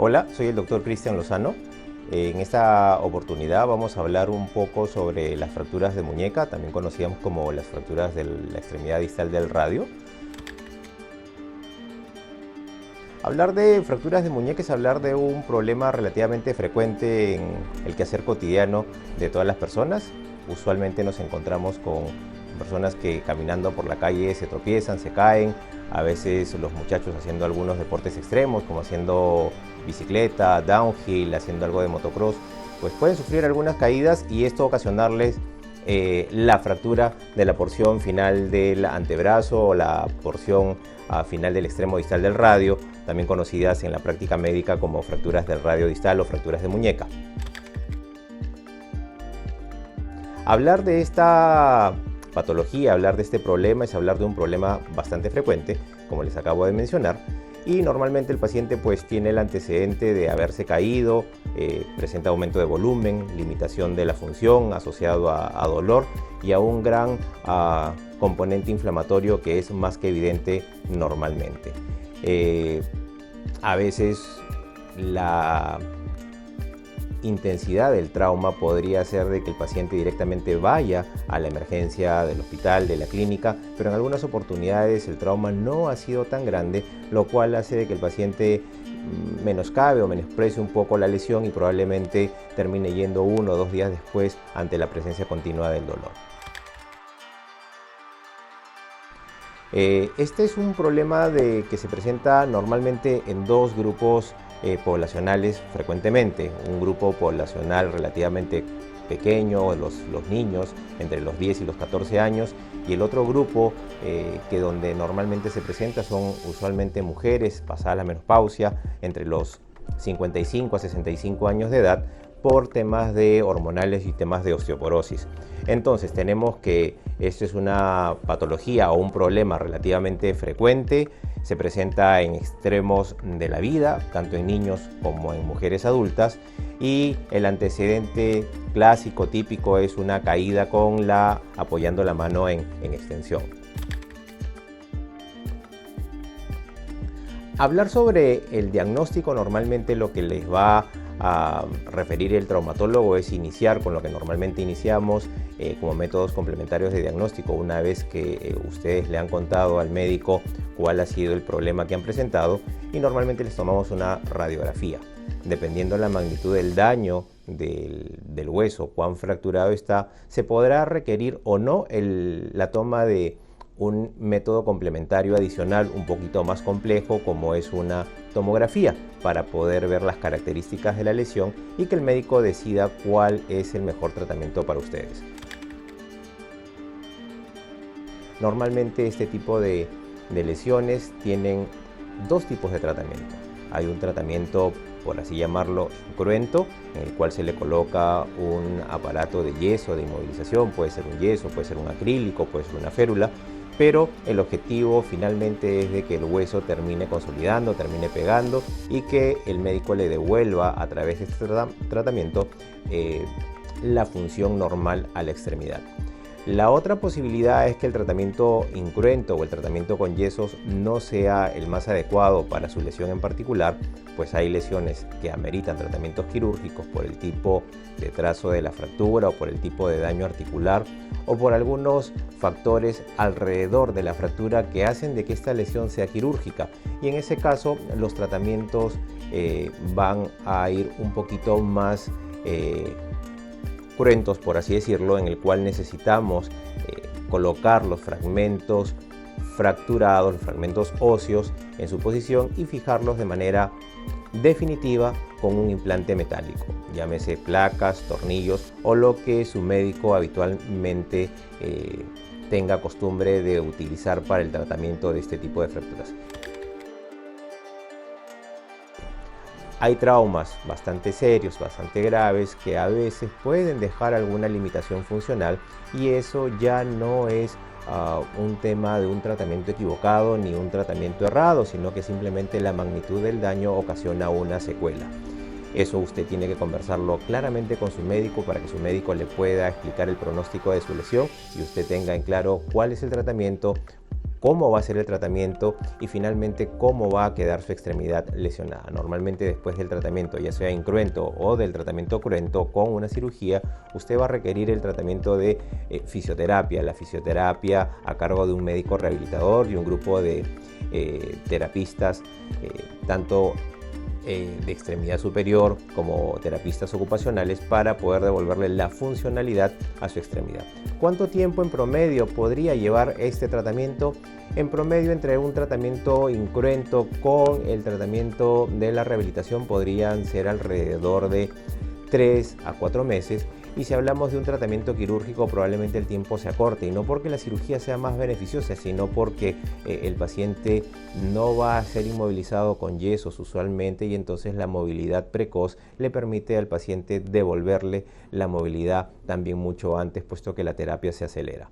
Hola, soy el doctor Cristian Lozano. En esta oportunidad vamos a hablar un poco sobre las fracturas de muñeca, también conocidas como las fracturas de la extremidad distal del radio. Hablar de fracturas de muñeca es hablar de un problema relativamente frecuente en el quehacer cotidiano de todas las personas. Usualmente nos encontramos con personas que caminando por la calle se tropiezan, se caen. A veces los muchachos haciendo algunos deportes extremos, como haciendo bicicleta, downhill, haciendo algo de motocross, pues pueden sufrir algunas caídas y esto ocasionarles la fractura de la porción final del antebrazo o la porción final del extremo distal del radio, también conocidas en la práctica médica como fracturas del radio distal o fracturas de muñeca. Hablar de esta patología, hablar de este problema es hablar de un problema bastante frecuente, como les acabo de mencionar, y normalmente el paciente pues tiene el antecedente de haberse caído, presenta aumento de volumen, limitación de la función asociado a dolor y a un gran componente inflamatorio que es más que evidente normalmente. A veces la intensidad del trauma podría ser de que el paciente directamente vaya a la emergencia del hospital, de la clínica, pero en algunas oportunidades el trauma no ha sido tan grande, lo cual hace de que el paciente menoscabe o menosprecie un poco la lesión y probablemente termine yendo 1 o 2 días después ante la presencia continua del dolor. Este es un problema que se presenta normalmente en dos grupos poblacionales frecuentemente. Un grupo poblacional relativamente pequeño, los niños entre los 10 y los 14 años, y el otro grupo que donde normalmente se presenta son usualmente mujeres pasada la menopausia entre los 55 a 65 años de edad, por temas de hormonales y temas de osteoporosis. Entonces tenemos que esto es una patología o un problema relativamente frecuente, se presenta en extremos de la vida, tanto en niños como en mujeres adultas, y el antecedente clásico típico es una caída con apoyando la mano en extensión. Hablar sobre el diagnóstico, normalmente lo que les va a referir el traumatólogo es iniciar con lo que normalmente iniciamos como métodos complementarios de diagnóstico. Una vez que ustedes le han contado al médico cuál ha sido el problema que han presentado, y normalmente les tomamos una radiografía. Dependiendo de la magnitud del daño del hueso, cuán fracturado está, se podrá requerir o no la toma de un método complementario adicional un poquito más complejo, como es una tomografía, para poder ver las características de la lesión y que el médico decida cuál es el mejor tratamiento para ustedes. Normalmente este tipo de lesiones tienen dos tipos de tratamiento. Hay un tratamiento, por así llamarlo, cruento, en el cual se le coloca un aparato de yeso, de inmovilización, puede ser un yeso, puede ser un acrílico, puede ser una férula, pero el objetivo finalmente es de que el hueso termine consolidando, termine pegando y que el médico le devuelva a través de este tratamiento la función normal a la extremidad. La otra posibilidad es que el tratamiento incruento o el tratamiento con yesos no sea el más adecuado para su lesión en particular, pues hay lesiones que ameritan tratamientos quirúrgicos por el tipo de trazo de la fractura o por el tipo de daño articular o por algunos factores alrededor de la fractura que hacen de que esta lesión sea quirúrgica, y en ese caso los tratamientos van a ir un poquito más cruentos, por así decirlo, en el cual necesitamos colocar los fragmentos fracturados, los fragmentos óseos en su posición y fijarlos de manera definitiva con un implante metálico, llámese placas, tornillos o lo que su médico habitualmente tenga costumbre de utilizar para el tratamiento de este tipo de fracturas. Hay traumas bastante serios, bastante graves, que a veces pueden dejar alguna limitación funcional, y eso ya no es un tema de un tratamiento equivocado ni un tratamiento errado, sino que simplemente la magnitud del daño ocasiona una secuela. Eso usted tiene que conversarlo claramente con su médico para que su médico le pueda explicar el pronóstico de su lesión y usted tenga en claro cuál es el tratamiento, cómo va a ser el tratamiento y finalmente cómo va a quedar su extremidad lesionada. Normalmente después del tratamiento, ya sea incruento o del tratamiento cruento con una cirugía, usted va a requerir el tratamiento de fisioterapia. La fisioterapia a cargo de un médico rehabilitador y un grupo de terapistas, tanto de extremidad superior como terapistas ocupacionales, para poder devolverle la funcionalidad a su extremidad. ¿Cuánto tiempo en promedio podría llevar este tratamiento? En promedio, entre un tratamiento incruento con el tratamiento de la rehabilitación podrían ser alrededor de 3 a 4 meses. Y si hablamos de un tratamiento quirúrgico, probablemente el tiempo se acorte, y no porque la cirugía sea más beneficiosa, sino porque el paciente no va a ser inmovilizado con yesos usualmente, y entonces la movilidad precoz le permite al paciente devolverle la movilidad también mucho antes, puesto que la terapia se acelera.